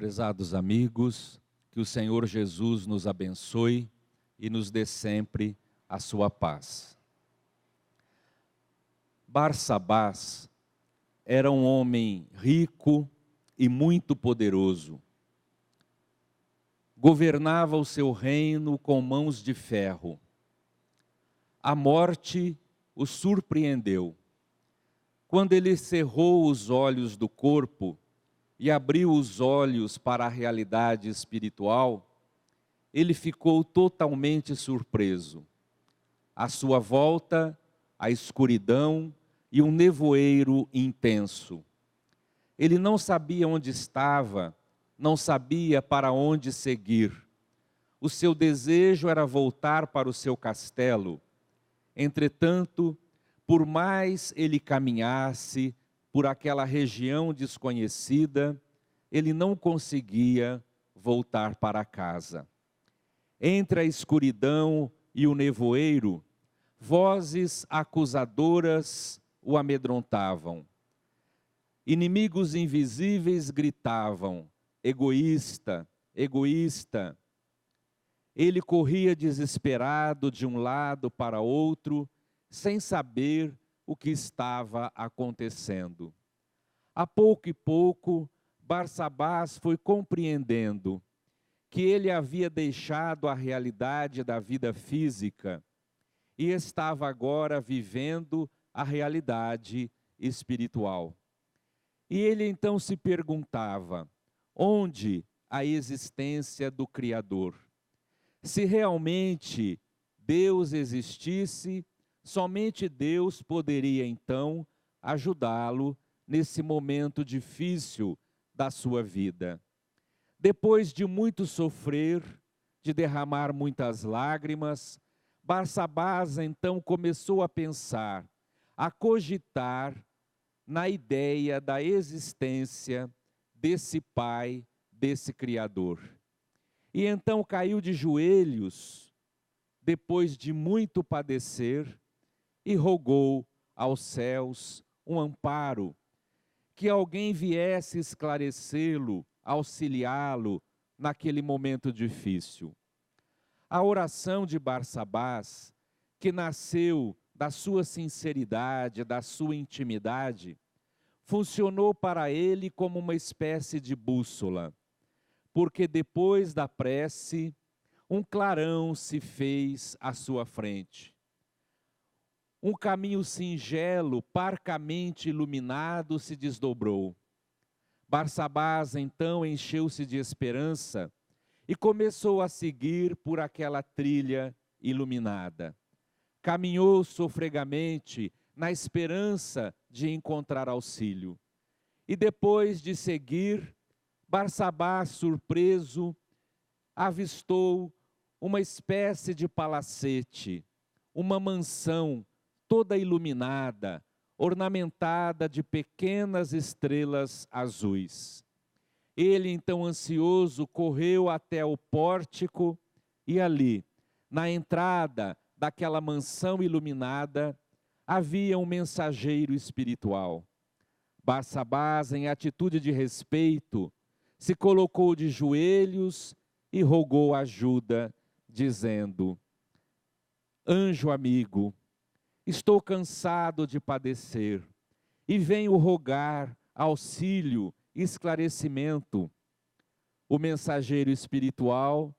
Prezados amigos, que o Senhor Jesus nos abençoe e nos dê sempre a sua paz. Barsabás era um homem rico e muito poderoso. Governava o seu reino com mãos de ferro. A morte o surpreendeu. Quando ele cerrou os olhos do corpo e abriu os olhos para a realidade espiritual, ele ficou totalmente surpreso. À sua volta, a escuridão e um nevoeiro intenso. Ele não sabia onde estava, não sabia para onde seguir. O seu desejo era voltar para o seu castelo. Entretanto, por mais ele caminhasse por aquela região desconhecida, ele não conseguia voltar para casa. Entre a escuridão e o nevoeiro, vozes acusadoras o amedrontavam. Inimigos invisíveis gritavam: egoísta, egoísta. Ele corria desesperado de um lado para outro, sem saber o que estava acontecendo. A pouco e pouco, Barsabás foi compreendendo que ele havia deixado a realidade da vida física e estava agora vivendo a realidade espiritual. E ele então se perguntava: onde a existência do Criador? Se realmente Deus existisse, somente Deus poderia então ajudá-lo nesse momento difícil da sua vida. Depois de muito sofrer, de derramar muitas lágrimas, Barsabás então começou a pensar, a cogitar na ideia da existência desse Pai, desse Criador. E então caiu de joelhos, depois de muito padecer, e rogou aos céus um amparo, que alguém viesse esclarecê-lo, auxiliá-lo naquele momento difícil. A oração de Barsabás, que nasceu da sua sinceridade, da sua intimidade, funcionou para ele como uma espécie de bússola, porque depois da prece, um clarão se fez à sua frente. Um caminho singelo, parcamente iluminado, se desdobrou. Barsabás então encheu-se de esperança e começou a seguir por aquela trilha iluminada. Caminhou sofregamente na esperança de encontrar auxílio. E depois de seguir, Barsabás, surpreso, avistou uma espécie de palacete, uma mansão toda iluminada, ornamentada de pequenas estrelas azuis. Ele, então ansioso, correu até o pórtico e ali, na entrada daquela mansão iluminada, havia um mensageiro espiritual. Barsabás, em atitude de respeito, se colocou de joelhos e rogou ajuda, dizendo: anjo amigo, estou cansado de padecer e venho rogar auxílio e esclarecimento. O mensageiro espiritual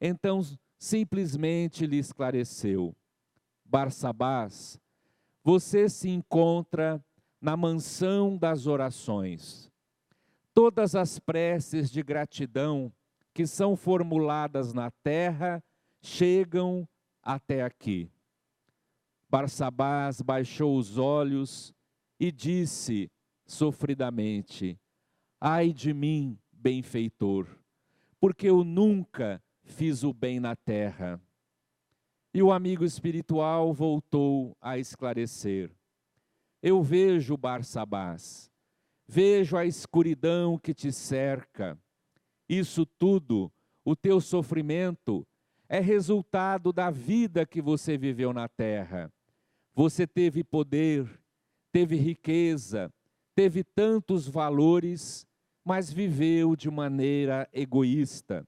então simplesmente lhe esclareceu: Barsabás, você se encontra na mansão das orações. Todas as preces de gratidão que são formuladas na terra chegam até aqui. Barsabás baixou os olhos e disse sofridamente: ai de mim, benfeitor, porque eu nunca fiz o bem na terra. E o amigo espiritual voltou a esclarecer: eu vejo, Barsabás, vejo a escuridão que te cerca. Isso tudo, o teu sofrimento, é resultado da vida que você viveu na terra. Você teve poder, teve riqueza, teve tantos valores, mas viveu de maneira egoísta.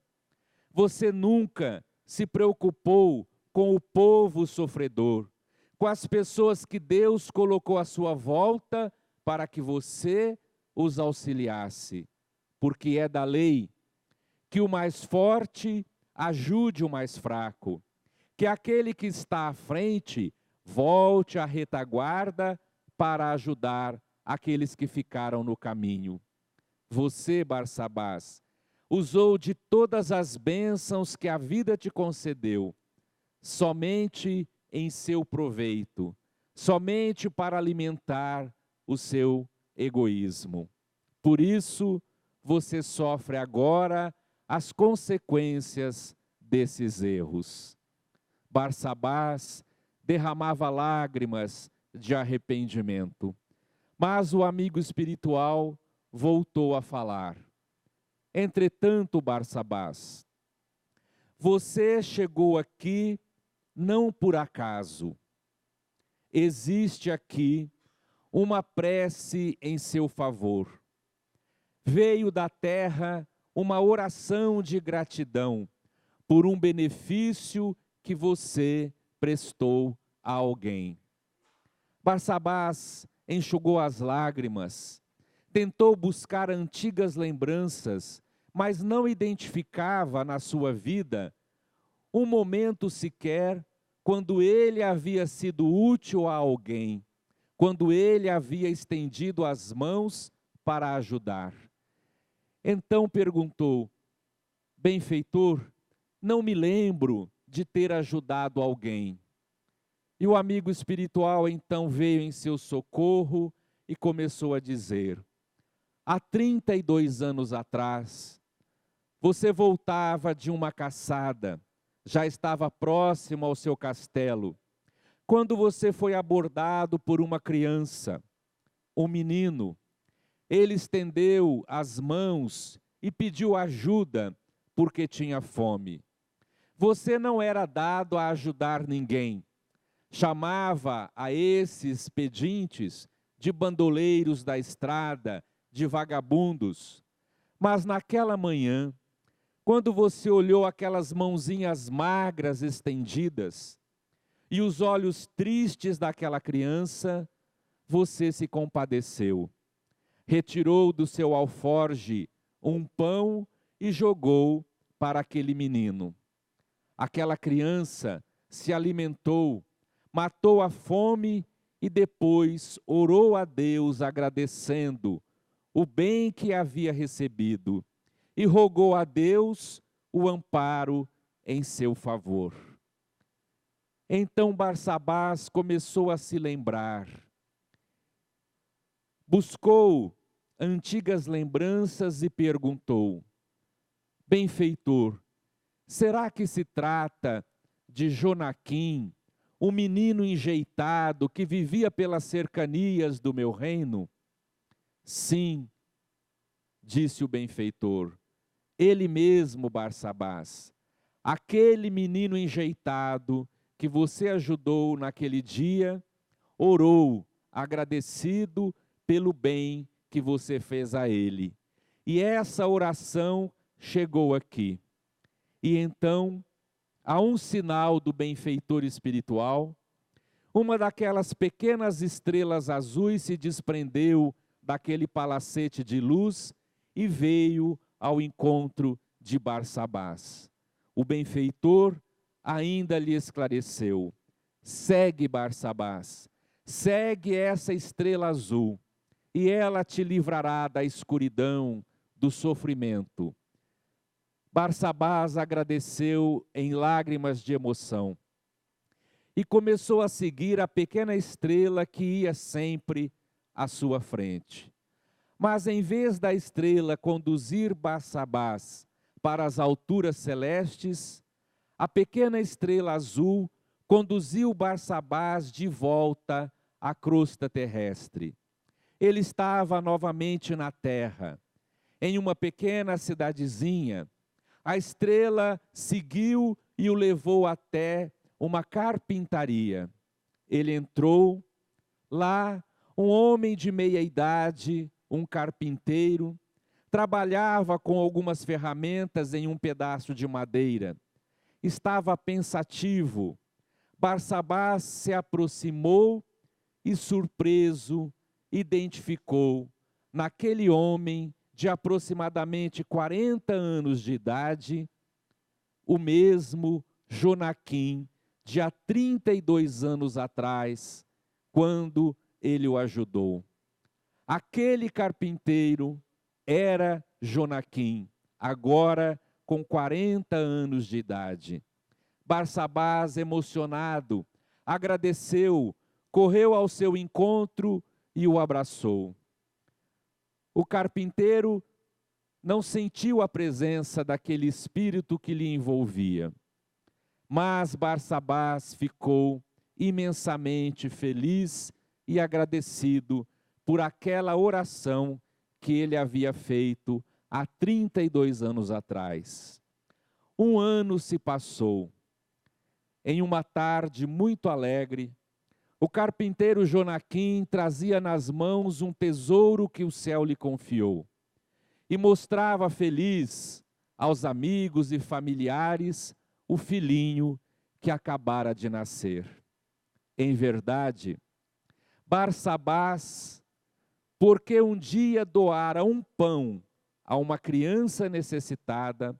Você nunca se preocupou com o povo sofredor, com as pessoas que Deus colocou à sua volta para que você os auxiliasse. Porque é da lei que o mais forte ajude o mais fraco, que aquele que está à frente volte à retaguarda para ajudar aqueles que ficaram no caminho. Você, Barsabás, usou de todas as bênçãos que a vida te concedeu, somente em seu proveito, somente para alimentar o seu egoísmo. Por isso, você sofre agora as consequências desses erros. Barsabás derramava lágrimas de arrependimento, mas o amigo espiritual voltou a falar. Entretanto, Barsabás, você chegou aqui não por acaso. Existe aqui uma prece em seu favor. Veio da terra uma oração de gratidão por um benefício que você prestou a alguém. Barsabás enxugou as lágrimas, tentou buscar antigas lembranças, mas não identificava na sua vida um momento sequer quando ele havia sido útil a alguém, quando ele havia estendido as mãos para ajudar. Então perguntou: benfeitor, não me lembro de ter ajudado alguém. E o amigo espiritual então veio em seu socorro e começou a dizer: há 32 anos atrás, você voltava de uma caçada, já estava próximo ao seu castelo, quando você foi abordado por uma criança, um menino. Ele estendeu as mãos e pediu ajuda porque tinha fome. Você não era dado a ajudar ninguém. Chamava a esses pedintes de bandoleiros da estrada, de vagabundos. Mas naquela manhã, quando você olhou aquelas mãozinhas magras estendidas e os olhos tristes daquela criança, você se compadeceu. Retirou do seu alforje um pão e jogou para aquele menino. Aquela criança se alimentou, matou a fome e depois orou a Deus agradecendo o bem que havia recebido e rogou a Deus o amparo em seu favor. Então Barsabás começou a se lembrar, buscou antigas lembranças e perguntou: benfeitor, será que se trata de Jonaquim, um menino enjeitado que vivia pelas cercanias do meu reino? Sim, disse o benfeitor, ele mesmo, Barsabás, aquele menino enjeitado que você ajudou naquele dia, orou agradecido pelo bem que você fez a ele. E essa oração chegou aqui. E então, a um sinal do benfeitor espiritual, uma daquelas pequenas estrelas azuis se desprendeu daquele palacete de luz e veio ao encontro de Barsabás. O benfeitor ainda lhe esclareceu: segue, Barsabás, segue essa estrela azul, e ela te livrará da escuridão, do sofrimento. Barsabás agradeceu em lágrimas de emoção e começou a seguir a pequena estrela que ia sempre à sua frente. Mas em vez da estrela conduzir Barsabás para as alturas celestes, a pequena estrela azul conduziu Barsabás de volta à crosta terrestre. Ele estava novamente na terra, em uma pequena cidadezinha. A estrela seguiu e o levou até uma carpintaria. Ele entrou. Lá, um homem de meia idade, um carpinteiro, trabalhava com algumas ferramentas em um pedaço de madeira. Estava pensativo. Barsabás se aproximou e, surpreso, identificou naquele homem de aproximadamente 40 anos de idade, o mesmo Jonaquim, de há 32 anos atrás, quando ele o ajudou. Aquele carpinteiro era Jonaquim, agora com 40 anos de idade. Barsabás, emocionado, agradeceu, correu ao seu encontro e o abraçou. O carpinteiro não sentiu a presença daquele espírito que lhe envolvia, mas Barsabás ficou imensamente feliz e agradecido por aquela oração que ele havia feito há 32 anos atrás. Um ano se passou. Em uma tarde muito alegre, o carpinteiro Jonaquim trazia nas mãos um tesouro que o céu lhe confiou e mostrava feliz aos amigos e familiares o filhinho que acabara de nascer. Em verdade, Barsabás, porque um dia doara um pão a uma criança necessitada,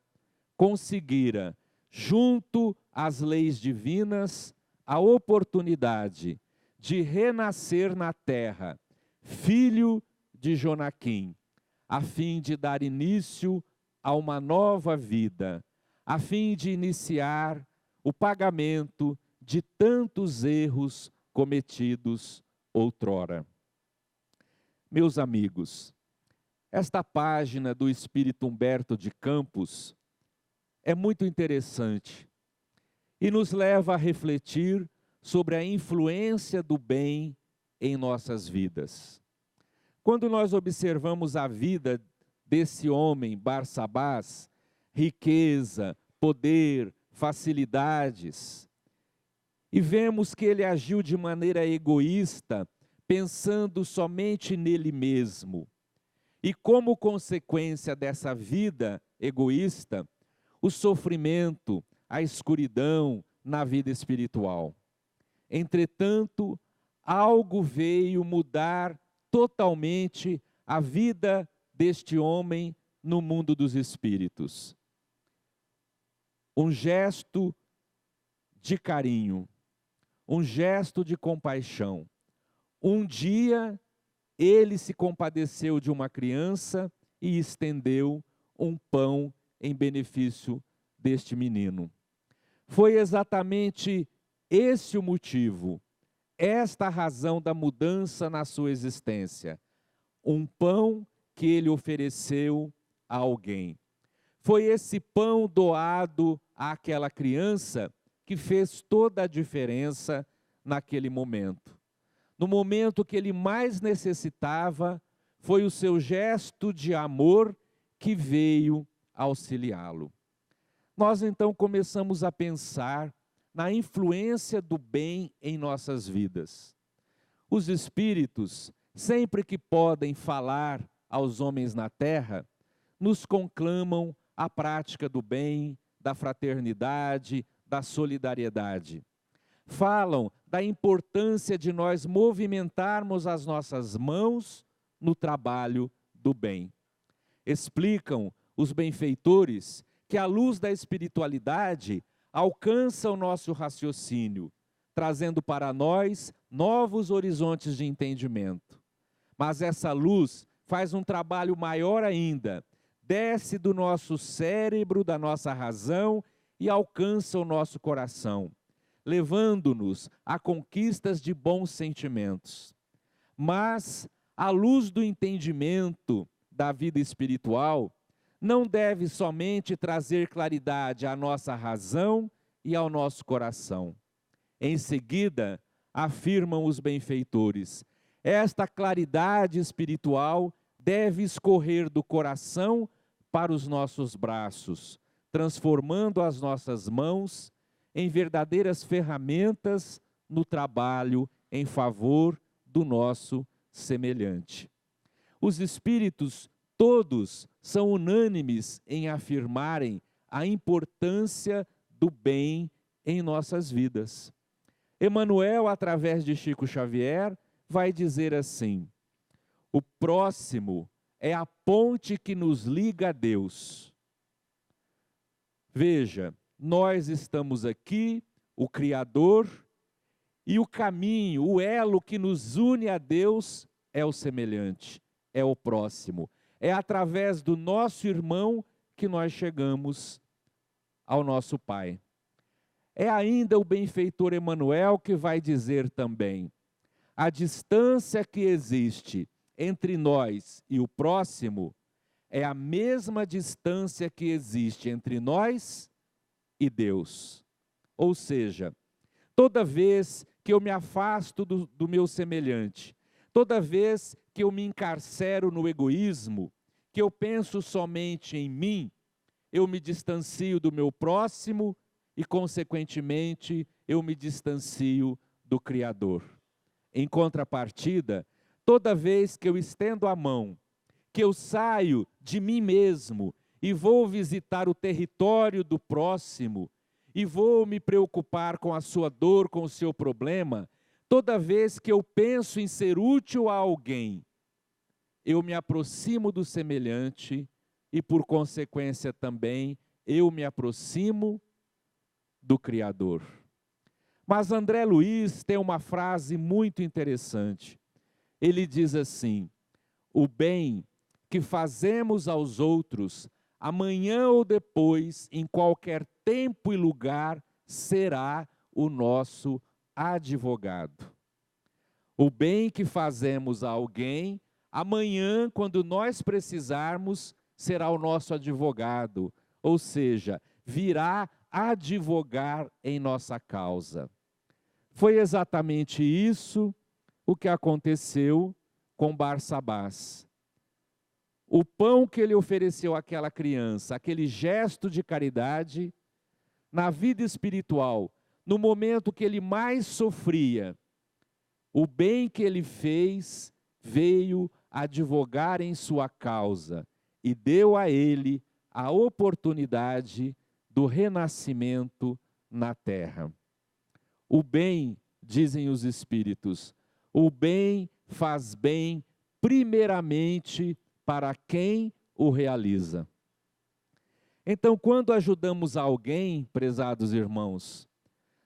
conseguira, junto às leis divinas, a oportunidade de renascer na terra, filho de Jonaquim, a fim de dar início a uma nova vida, a fim de iniciar o pagamento de tantos erros cometidos outrora. Meus amigos, esta página do Espírito Humberto de Campos é muito interessante e nos leva a refletir sobre a influência do bem em nossas vidas. Quando nós observamos a vida desse homem, Barsabás, riqueza, poder, facilidades, e vemos que ele agiu de maneira egoísta, pensando somente nele mesmo. E como consequência dessa vida egoísta, o sofrimento, a escuridão na vida espiritual. Entretanto, algo veio mudar totalmente a vida deste homem no mundo dos espíritos. Um gesto de carinho, um gesto de compaixão. Um dia, ele se compadeceu de uma criança e estendeu um pão em benefício deste menino. Foi exatamente esse o motivo, esta a razão da mudança na sua existência. Um pão que ele ofereceu a alguém. Foi esse pão doado àquela criança que fez toda a diferença naquele momento. No momento que ele mais necessitava, foi o seu gesto de amor que veio auxiliá-lo. Nós então começamos a pensar na influência do bem em nossas vidas. Os espíritos, sempre que podem falar aos homens na terra, nos conclamam a prática do bem, da fraternidade, da solidariedade. Falam da importância de nós movimentarmos as nossas mãos no trabalho do bem. Explicam os benfeitores que a luz da espiritualidade alcança o nosso raciocínio, trazendo para nós novos horizontes de entendimento. Mas essa luz faz um trabalho maior ainda, desce do nosso cérebro, da nossa razão e alcança o nosso coração, levando-nos a conquistas de bons sentimentos. Mas a luz do entendimento da vida espiritual não deve somente trazer claridade à nossa razão e ao nosso coração. Em seguida, afirmam os benfeitores, esta claridade espiritual deve escorrer do coração para os nossos braços, transformando as nossas mãos em verdadeiras ferramentas no trabalho em favor do nosso semelhante. Os espíritos todos são unânimes em afirmarem a importância do bem em nossas vidas. Emmanuel, através de Chico Xavier, vai dizer assim: o próximo é a ponte que nos liga a Deus. Veja, nós estamos aqui, o Criador, e o caminho, o elo que nos une a Deus é o semelhante, é o próximo. É através do nosso irmão que nós chegamos ao nosso Pai. É ainda o benfeitor Emmanuel que vai dizer também: a distância que existe entre nós e o próximo é a mesma distância que existe entre nós e Deus. Ou seja, toda vez que eu me afasto do meu semelhante, toda vez que eu me encarcero no egoísmo, que eu penso somente em mim, eu me distancio do meu próximo e, consequentemente, eu me distancio do Criador. Em contrapartida, toda vez que eu estendo a mão, que eu saio de mim mesmo e vou visitar o território do próximo, e vou me preocupar com a sua dor, com o seu problema, toda vez que eu penso em ser útil a alguém, eu me aproximo do semelhante e, por consequência também, eu me aproximo do Criador. Mas André Luiz tem uma frase muito interessante. Ele diz assim: o bem que fazemos aos outros, amanhã ou depois, em qualquer tempo e lugar, será o nosso advogado. O bem que fazemos a alguém, amanhã, quando nós precisarmos, será o nosso advogado, ou seja, virá advogar em nossa causa. Foi exatamente isso o que aconteceu com Barsabás. O pão que ele ofereceu àquela criança, aquele gesto de caridade, na vida espiritual, no momento que ele mais sofria, o bem que ele fez veio advogar em sua causa e deu a ele a oportunidade do renascimento na terra. O bem, dizem os espíritos, o bem faz bem primeiramente para quem o realiza. Então, quando ajudamos alguém, prezados irmãos,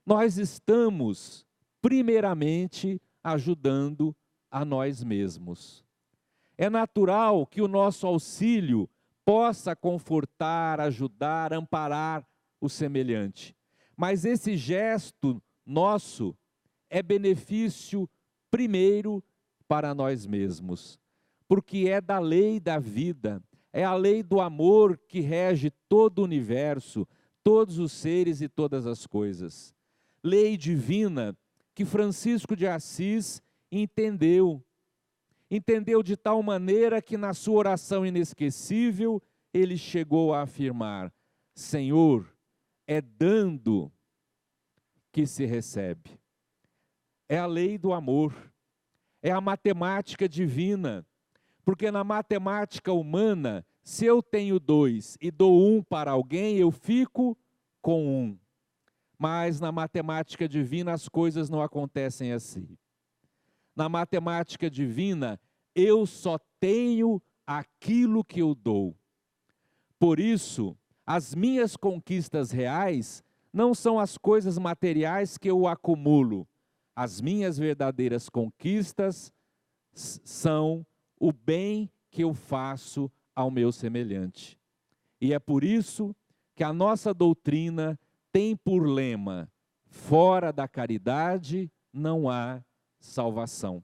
nós estamos primeiramente ajudando a nós mesmos. É natural que o nosso auxílio possa confortar, ajudar, amparar o semelhante. Mas esse gesto nosso é benefício primeiro para nós mesmos, porque é da lei da vida, é a lei do amor que rege todo o universo, todos os seres e todas as coisas. Lei divina que Francisco de Assis entendeu de tal maneira que na sua oração inesquecível ele chegou a afirmar: Senhor, é dando que se recebe. É a lei do amor, é a matemática divina, porque na matemática humana, se eu tenho 2 e dou 1 para alguém, eu fico com 1. Mas na matemática divina as coisas não acontecem assim. Na matemática divina, eu só tenho aquilo que eu dou. Por isso, as minhas conquistas reais não são as coisas materiais que eu acumulo. As minhas verdadeiras conquistas são o bem que eu faço ao meu semelhante. E é por isso que a nossa doutrina tem por lema: fora da caridade não há salvação.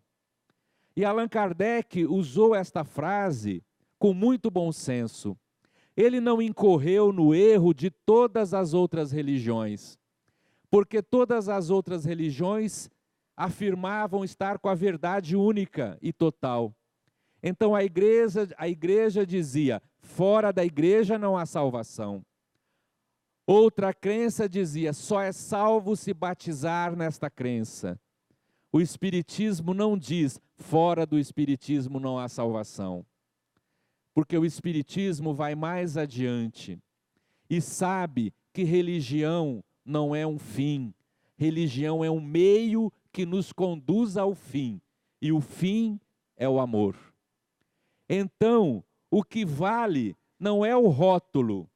E Allan Kardec usou esta frase com muito bom senso. Ele não incorreu no erro de todas as outras religiões, porque todas as outras religiões afirmavam estar com a verdade única e total. Então a igreja dizia: fora da igreja não há salvação. Outra crença dizia: só é salvo se batizar nesta crença. O Espiritismo não diz: fora do Espiritismo não há salvação. porque o Espiritismo vai mais adiante e sabe que religião não é um fim, religião é um meio que nos conduz ao fim, e o fim é o amor. Então, o que vale não é o rótulo,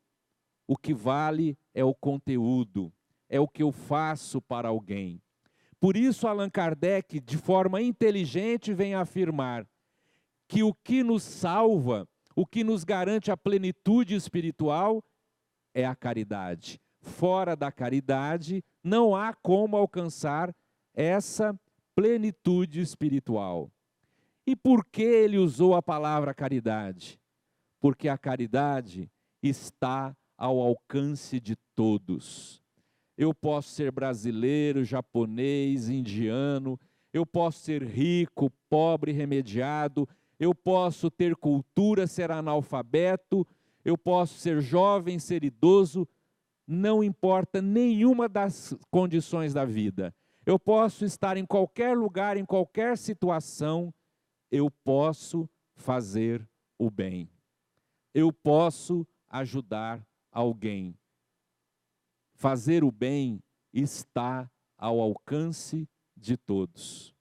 o que vale é o conteúdo, é o que eu faço para alguém. Por isso, Allan Kardec, de forma inteligente, vem afirmar que o que nos salva, o que nos garante a plenitude espiritual, é a caridade. Fora da caridade, não há como alcançar essa plenitude espiritual. E por que ele usou a palavra caridade? Porque a caridade está ao alcance de todos. Eu posso ser brasileiro, japonês, indiano, eu posso ser rico, pobre, remediado, eu posso ter cultura, ser analfabeto, eu posso ser jovem, ser idoso, não importa nenhuma das condições da vida. Eu posso estar em qualquer lugar, em qualquer situação, eu posso fazer o bem. Eu posso ajudar alguém. Fazer o bem está ao alcance de todos.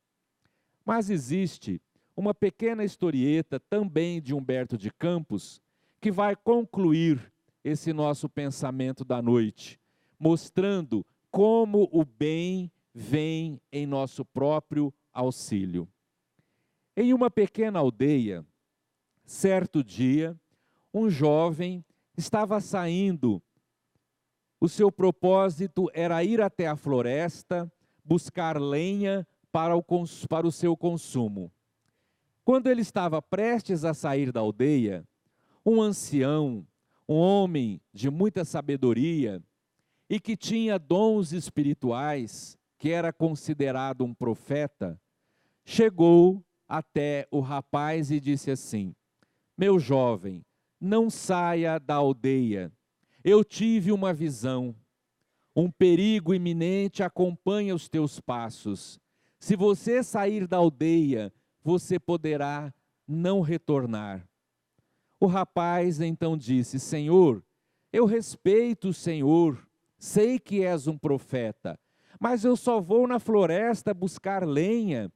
Mas existe uma pequena historieta também de Humberto de Campos que vai concluir esse nosso pensamento da noite, mostrando como o bem vem em nosso próprio auxílio. Em uma pequena aldeia, certo dia, um jovem estava saindo. O seu propósito era ir até a floresta, buscar lenha para o seu consumo. Quando ele estava prestes a sair da aldeia, um ancião, um homem de muita sabedoria e que tinha dons espirituais, que era considerado um profeta, chegou até o rapaz e disse assim: meu jovem, não saia da aldeia. Eu tive uma visão. Um perigo iminente acompanha os teus passos. Se você sair da aldeia, você poderá não retornar. O rapaz então disse: Senhor, eu respeito o Senhor, sei que és um profeta, mas eu só vou na floresta buscar lenha.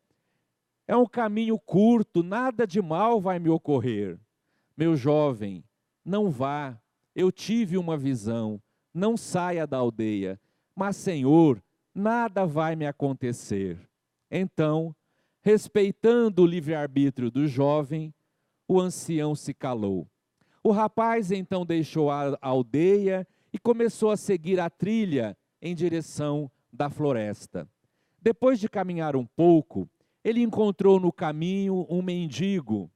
É um caminho curto, nada de mal vai me ocorrer. Meu jovem, não vá, eu tive uma visão, não saia da aldeia, mas Senhor, nada vai me acontecer. Então, respeitando o livre-arbítrio do jovem, o ancião se calou. O rapaz então deixou a aldeia e começou a seguir a trilha em direção da floresta. Depois de caminhar um pouco, ele encontrou no caminho um mendigo.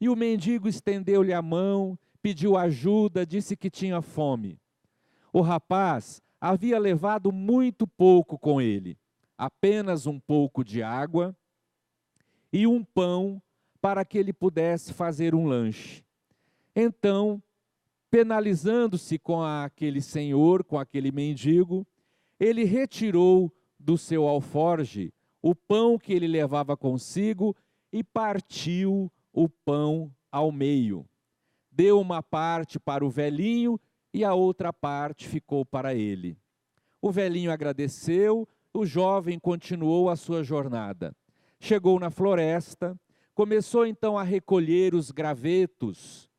E o mendigo estendeu-lhe a mão, pediu ajuda, disse que tinha fome. O rapaz havia levado muito pouco com ele, apenas um pouco de água e um pão para que ele pudesse fazer um lanche. Então, penalizando-se com aquele senhor, com aquele mendigo, ele retirou do seu alforje o pão que ele levava consigo e partiu o pão ao meio. Deu uma parte para o velhinho e a outra parte ficou para ele. O velhinho agradeceu, o jovem continuou a sua jornada. Chegou na floresta, começou então a recolher os gravetos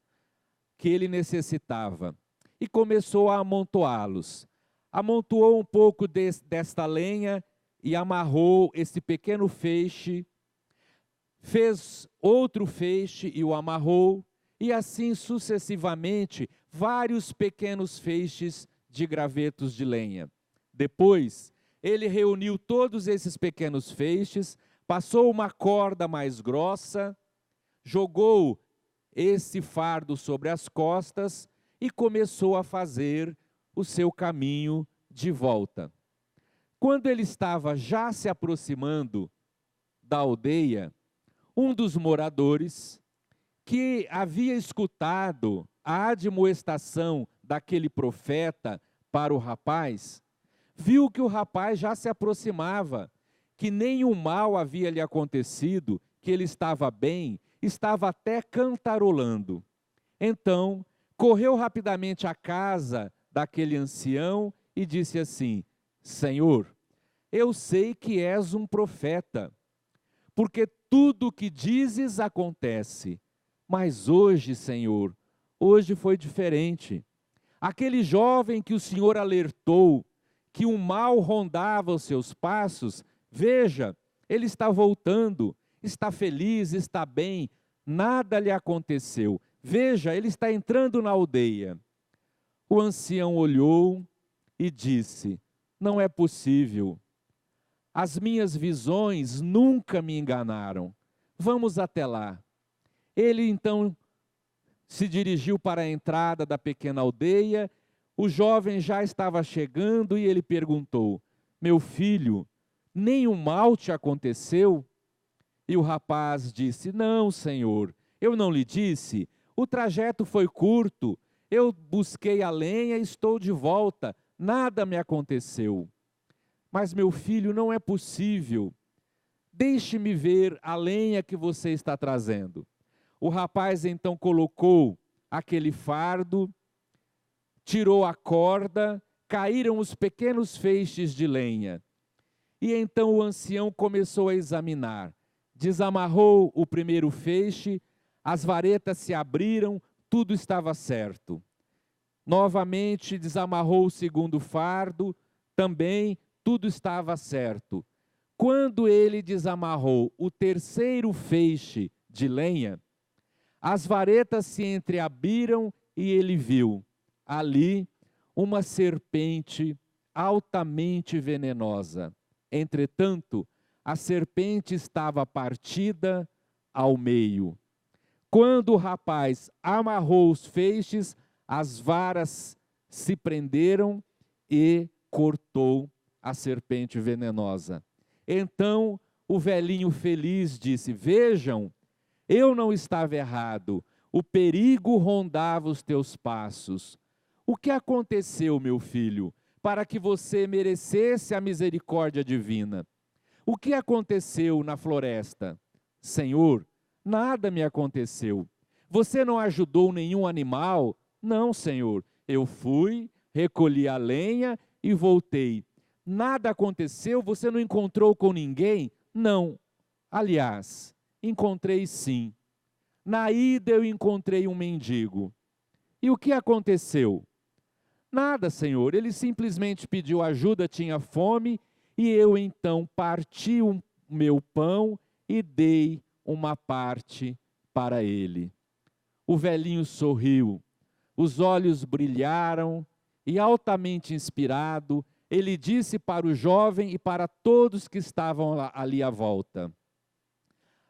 que ele necessitava e começou a amontoá-los. Amontoou um pouco desta lenha e amarrou esse pequeno feixe, fez outro feixe e o amarrou, e assim sucessivamente vários pequenos feixes de gravetos de lenha. Depois, ele reuniu todos esses pequenos feixes, passou uma corda mais grossa, jogou esse fardo sobre as costas e começou a fazer o seu caminho de volta. Quando ele estava já se aproximando da aldeia, um dos moradores, que havia escutado a admoestação daquele profeta para o rapaz, viu que o rapaz já se aproximava, que nenhum mal havia lhe acontecido, que ele estava bem, estava até cantarolando. Então, correu rapidamente à casa daquele ancião e disse assim: Senhor, eu sei que és um profeta, porque tudo o que dizes acontece. Mas hoje, Senhor, hoje foi diferente. Aquele jovem que o Senhor alertou que o mal rondava os seus passos, veja, ele está voltando, está feliz, está bem, nada lhe aconteceu. Veja, ele está entrando na aldeia. O ancião olhou e disse: Não é possível. As minhas visões nunca me enganaram. Vamos até lá. Ele então se dirigiu para a entrada da pequena aldeia. O jovem já estava chegando e ele perguntou: Meu filho, nenhum mal te aconteceu? E o rapaz disse: Não, senhor, eu não lhe disse. O trajeto foi curto. Eu busquei a lenha e estou de volta. Nada me aconteceu. Mas, meu filho, não é possível. Deixe-me ver a lenha que você está trazendo. O rapaz então colocou aquele fardo, tirou a corda, caíram os pequenos feixes de lenha. E então o ancião começou a examinar. Desamarrou o primeiro feixe, as varetas se abriram, tudo estava certo. Novamente desamarrou o segundo fardo, também tudo estava certo. Quando ele desamarrou o terceiro feixe de lenha, as varetas se entreabriram e ele viu ali uma serpente altamente venenosa. Entretanto, a serpente estava partida ao meio. Quando o rapaz amarrou os feixes, as varas se prenderam e cortou a serpente venenosa. Então o velhinho feliz disse: Vejam, eu não estava errado, o perigo rondava os teus passos. O que aconteceu, meu filho, para que você merecesse a misericórdia divina? O que aconteceu na floresta? Senhor, nada me aconteceu. Você não ajudou nenhum animal? Não, Senhor. Eu fui, recolhi a lenha e voltei. Nada aconteceu? Você não encontrou com ninguém? Não. Aliás, encontrei sim. Na ida eu encontrei um mendigo. E o que aconteceu? Nada, Senhor. Ele simplesmente pediu ajuda, tinha fome, e eu então parti o meu pão e dei uma parte para ele. O velhinho sorriu, os olhos brilharam e, altamente inspirado, ele disse para o jovem e para todos que estavam ali à volta: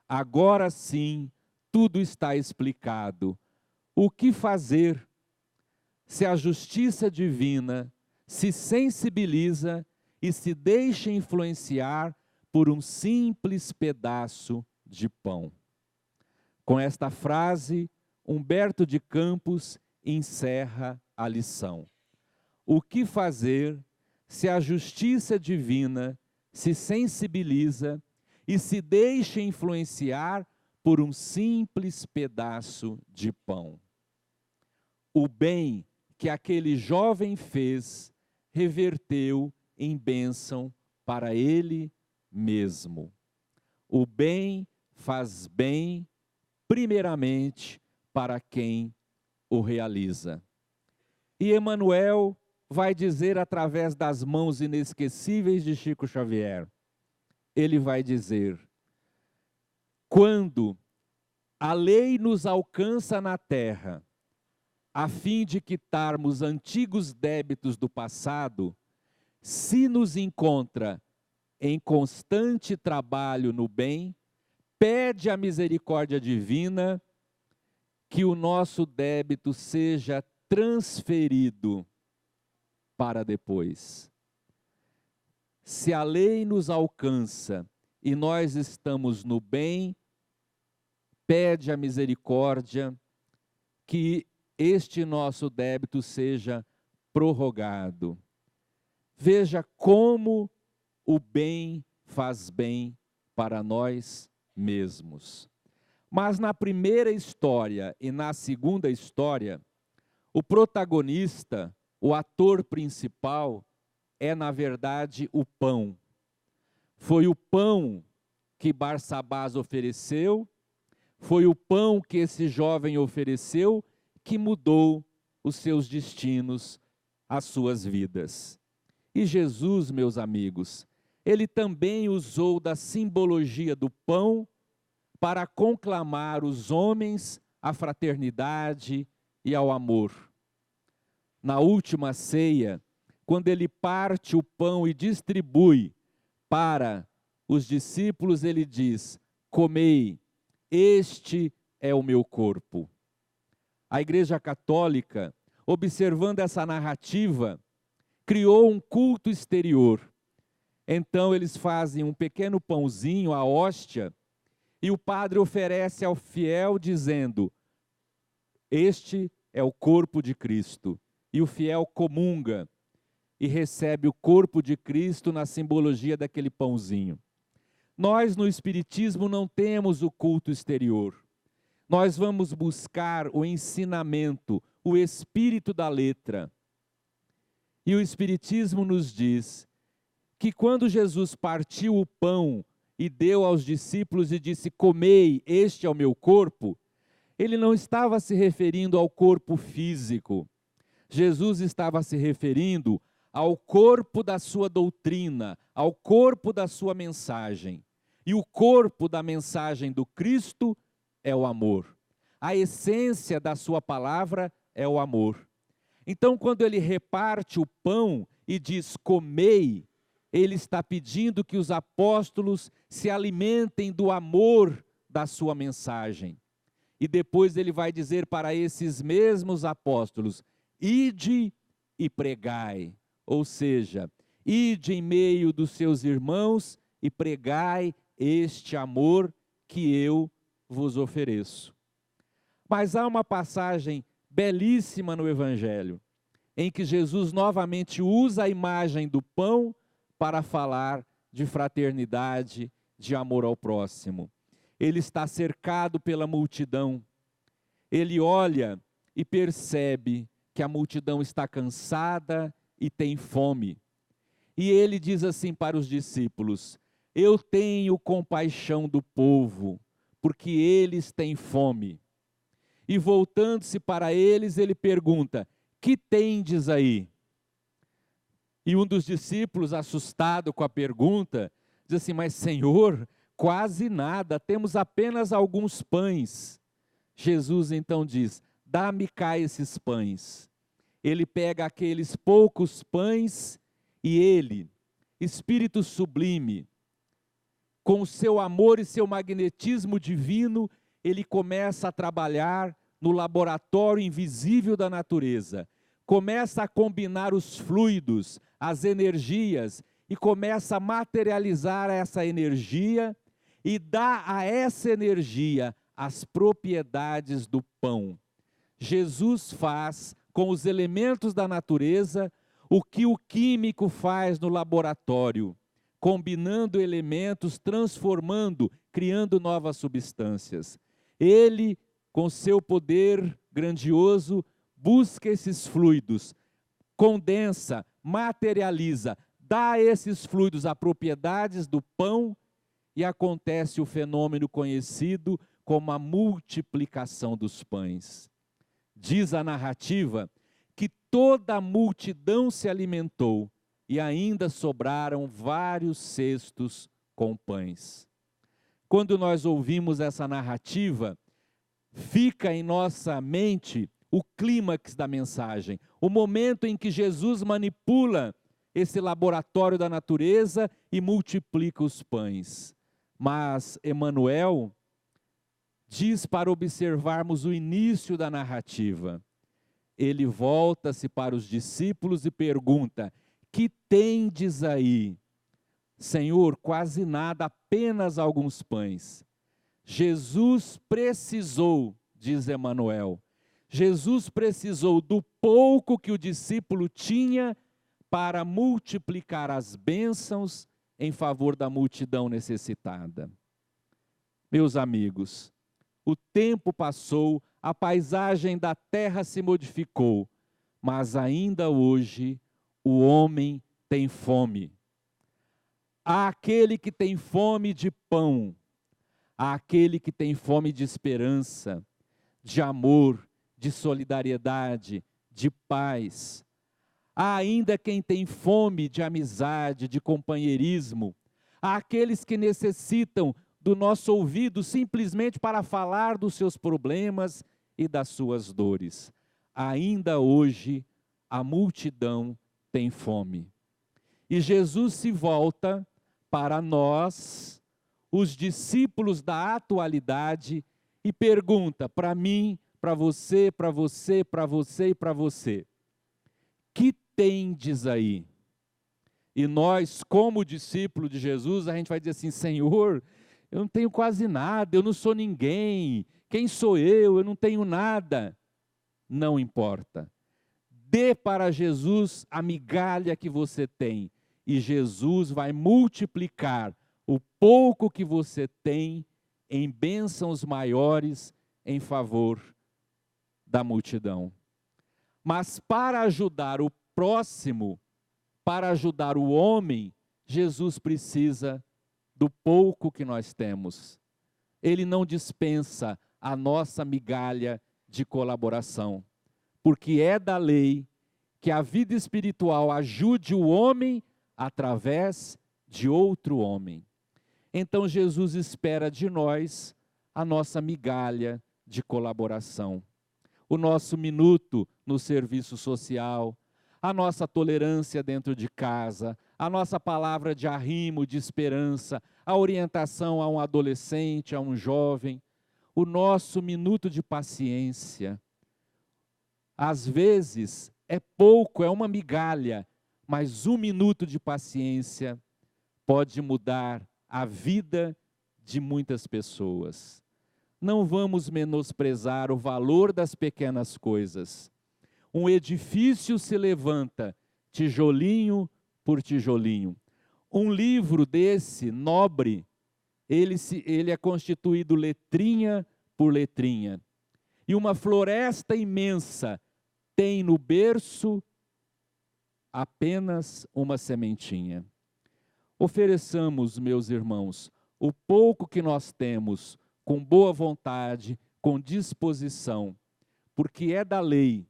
Agora sim, tudo está explicado. O que fazer se a justiça divina se sensibiliza e se deixa influenciar por um simples pedaço de pão? Com esta frase, Humberto de Campos encerra a lição. O que fazer se a justiça divina se sensibiliza e se deixa influenciar por um simples pedaço de pão? O bem que aquele jovem fez reverteu em bênção para ele mesmo. O bem faz bem, primeiramente, para quem o realiza. E Emmanuel vai dizer através das mãos inesquecíveis de Chico Xavier, ele vai dizer: quando a lei nos alcança na terra, a fim de quitarmos antigos débitos do passado, se nos encontra em constante trabalho no bem, pede a misericórdia divina que o nosso débito seja transferido para depois. Se a lei nos alcança e nós estamos no bem, pede a misericórdia que este nosso débito seja prorrogado. Veja como o bem faz bem para nós mesmos. Mas na primeira história e na segunda história, o protagonista, o ator principal, é na verdade o pão. Foi o pão que Barsabás ofereceu, foi o pão que esse jovem ofereceu que mudou os seus destinos, as suas vidas. E Jesus, meus amigos, ele também usou da simbologia do pão para conclamar os homens à fraternidade e ao amor. Na última ceia, quando ele parte o pão e distribui para os discípulos, ele diz: comei, este é o meu corpo. A Igreja Católica, observando essa narrativa, criou um culto exterior. Então eles fazem um pequeno pãozinho, a hóstia, e o padre oferece ao fiel dizendo: este é o corpo de Cristo. E o fiel comunga e recebe o corpo de Cristo na simbologia daquele pãozinho. Nós no Espiritismo não temos o culto exterior. Nós vamos buscar o ensinamento, o espírito da letra. E o Espiritismo nos diz que quando Jesus partiu o pão e deu aos discípulos e disse: comei, este é o meu corpo, ele não estava se referindo ao corpo físico. Jesus estava se referindo ao corpo da sua doutrina, ao corpo da sua mensagem. E o corpo da mensagem do Cristo é o amor. A essência da sua palavra é o amor. Então, quando ele reparte o pão e diz: comei, ele está pedindo que os apóstolos se alimentem do amor da sua mensagem. E depois ele vai dizer para esses mesmos apóstolos: ide e pregai. Ou seja, ide em meio dos seus irmãos e pregai este amor que eu vos ofereço. Mas há uma passagem belíssima no Evangelho, em que Jesus novamente usa a imagem do pão para falar de fraternidade, de amor ao próximo. Ele está cercado pela multidão. Ele olha e percebe que a multidão está cansada e tem fome. E ele diz assim para os discípulos: eu tenho compaixão do povo, porque eles têm fome. E voltando-se para eles, ele pergunta: que tendes aí? E um dos discípulos, assustado com a pergunta, diz assim: mas Senhor, quase nada, temos apenas alguns pães. Jesus então diz: dá-me cá esses pães. Ele pega aqueles poucos pães e ele, Espírito sublime, com o seu amor e seu magnetismo divino, ele começa a trabalhar no laboratório invisível da natureza. Começa a combinar os fluidos, as energias, e começa a materializar essa energia e dá a essa energia as propriedades do pão. Jesus faz com os elementos da natureza o que o químico faz no laboratório, combinando elementos, transformando, criando novas substâncias. Ele, com seu poder grandioso, busca esses fluidos, condensa, materializa, dá a esses fluidos as propriedades do pão e acontece o fenômeno conhecido como a multiplicação dos pães. Diz a narrativa que toda a multidão se alimentou e ainda sobraram vários cestos com pães. Quando nós ouvimos essa narrativa, fica em nossa mente o clímax da mensagem, o momento em que Jesus manipula esse laboratório da natureza e multiplica os pães. Mas Emmanuel diz para observarmos o início da narrativa. Ele volta-se para os discípulos e pergunta: que tendes aí? Senhor, quase nada, apenas alguns pães. Jesus precisou, diz Emmanuel, Jesus precisou do pouco que o discípulo tinha para multiplicar as bênçãos em favor da multidão necessitada. Meus amigos, o tempo passou, a paisagem da terra se modificou, mas ainda hoje o homem tem fome. Há aquele que tem fome de pão, há aquele que tem fome de esperança, de amor, de solidariedade, de paz. Há ainda quem tem fome de amizade, de companheirismo. Há aqueles que necessitam do nosso ouvido simplesmente para falar dos seus problemas e das suas dores. Ainda hoje a multidão tem fome. E Jesus se volta para nós, os discípulos da atualidade, e pergunta para mim, para você, para você, para você e para você: que tendes aí? E nós, como discípulo de Jesus, a gente vai dizer assim: Senhor, eu não tenho quase nada, eu não sou ninguém, quem sou eu não tenho nada. Não importa. Dê para Jesus a migalha que você tem, e Jesus vai multiplicar o pouco que você tem em bênçãos maiores em favor da multidão. Mas para ajudar o próximo, para ajudar o homem, Jesus precisa do pouco que nós temos. Ele não dispensa a nossa migalha de colaboração, porque é da lei que a vida espiritual ajude o homem através de outro homem. Então Jesus espera de nós a nossa migalha de colaboração, o nosso minuto no serviço social, a nossa tolerância dentro de casa, a nossa palavra de arrimo, de esperança, a orientação a um adolescente, a um jovem, o nosso minuto de paciência. Às vezes é pouco, é uma migalha, mas um minuto de paciência pode mudar a vida de muitas pessoas. Não vamos menosprezar o valor das pequenas coisas. Um edifício se levanta, tijolinho por tijolinho. Um livro desse, nobre, ele é constituído letrinha por letrinha. E uma floresta imensa tem no berço apenas uma sementinha. Ofereçamos, meus irmãos, o pouco que nós temos, com boa vontade, com disposição, porque é da lei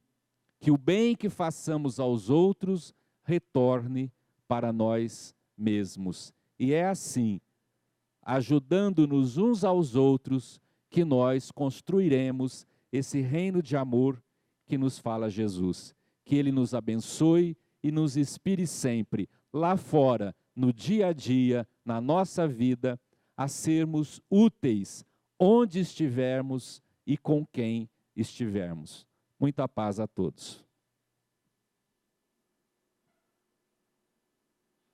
que o bem que façamos aos outros retorne para nós mesmos. E é assim, ajudando-nos uns aos outros, que nós construiremos esse reino de amor que nos fala Jesus. Que Ele nos abençoe e nos inspire sempre, lá fora, no dia a dia, na nossa vida, a sermos úteis onde estivermos e com quem estivermos. Muita paz a todos.